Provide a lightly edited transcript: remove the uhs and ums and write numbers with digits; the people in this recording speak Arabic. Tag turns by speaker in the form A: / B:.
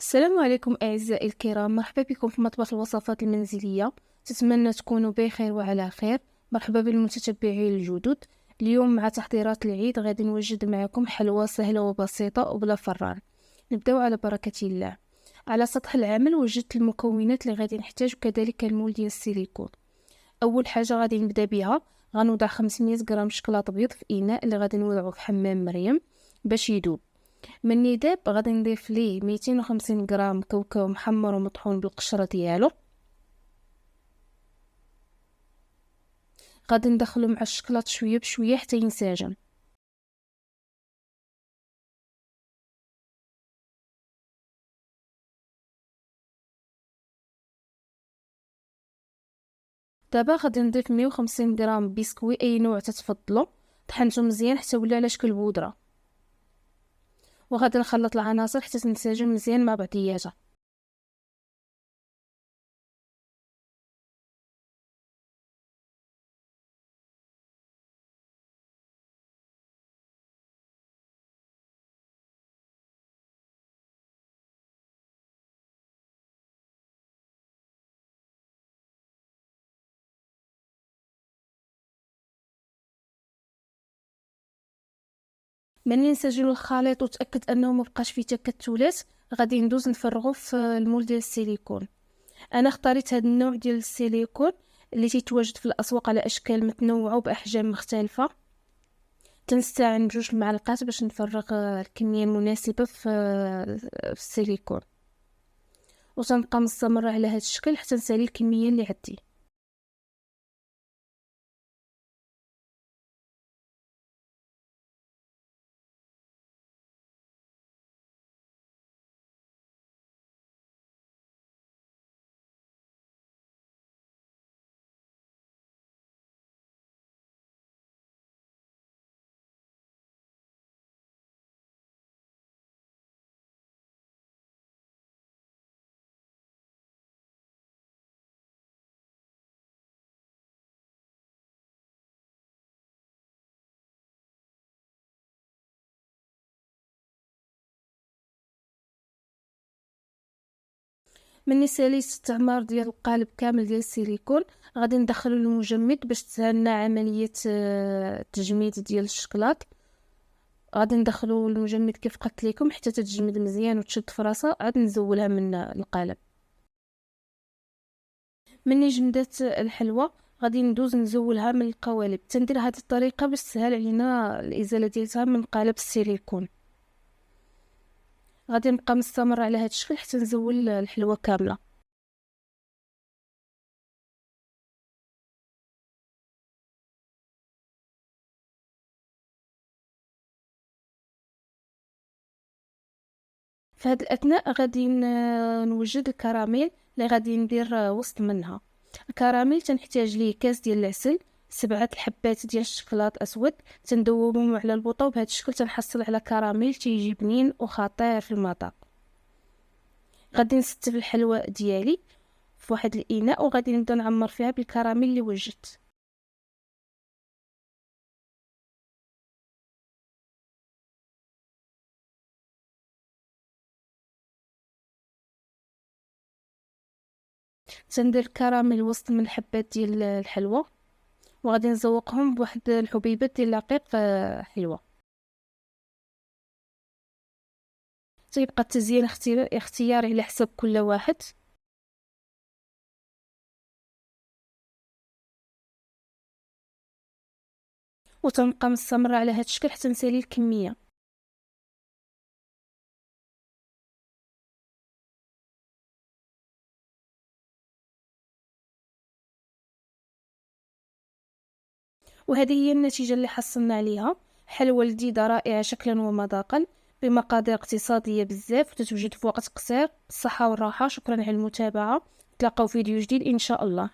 A: السلام عليكم أعزائي الكرام، مرحبا بكم في مطبخ الوصفات المنزلية. تتمنى تكونوا بخير وعلى خير. مرحبا بالمتتبعين الجدد. اليوم مع تحضيرات العيد غادي نوجد معكم حلوى سهلة وبسيطة وبلا فران. نبداو على بركة الله. على سطح العمل وجدت المكونات اللي غادي نحتاج وكذلك المول ديال السيليكون. اول حاجه غادي نبدا بها، غنوضع 500 غرام شكلاط بيض في اناء اللي غادي نوضعه في حمام مريم باش يذوب. من يذاب غادي نضيف ليه 250 غرام كاوكاو محمر ومطحون بالقشره ديالو. غادي ندخلو مع الشكلاط شويه بشويه حتى ينسجم. دابا غادي نضيف 150 غرام بسكوي اي نوع تتفضلوا، طحنته مزيان حتى ولا على شكل بودره، وغادي نخلط العناصر حتى تنسجم مزيان مع بعضياتها. من ينسجم الخليط وتاكد انه مبقاش فيه تكتلات، غادي ندوز نفرغه في المول ديال السيليكون. انا اختاريت هذا النوع ديال السيليكون اللي تيتواجد في الاسواق على اشكال متنوعه وباحجام مختلفه. تنستعين بجوج معلقات باش نفرغ الكميه المناسبه في السيليكون، وتنبقى مستمره على هذا الشكل حتى نسالي الكميه اللي عندي. مني ساليت التعمار ديال القالب كامل ديال السيليكون، غادي ندخلو المجمد باش تسهلنا عمليه التجميد ديال الشكلاط. غادي ندخلو المجمد كيف قلت لكم حتى تتجمد مزيان وتشد فراسه، عاد نزولها من القالب. مني جمدات الحلوى غادي ندوز نزولها من القوالب. تندير هذه الطريقه باش تسهل علينا الازاله ديالها من قالب السيليكون. غادي نبقى مستمر على هذا الشكل حتى نزول الحلوى كامله. في هذه الاثناء غادي نوجد الكراميل اللي غادي ندير وسط منها. الكراميل تنحتاج ليه كاس ديال العسل، 7 الحبات ديال الشكلاط اسود، تندوبهم على البوطه، وبهذا الشكل تنحصل على كراميل تيجي بنين وخطير في المذاق. غادي نستف الحلوى ديالي في واحد الاناء وغادي نبدا نعمر فيها بالكراميل اللي وجدت. تندير الكراميل وسط من الحبات ديال الحلوى، وغادي نزوقهم بواحد الحبيبات ديال الرقيق حلوه. تيبقى التزيين اختياري على حسب كل واحد. وتنبقى مستمره على هذا الشكل حتى نسالي الكميه. وهذه هي النتيجه اللي حصلنا عليها، حلوى لذيذه رائعه شكلا ومذاقا، بمقادير اقتصاديه بزاف وتتوجد في وقت قصير. بالصحه والراحه، شكرا على المتابعه، نتلاقاو في فيديو جديد ان شاء الله.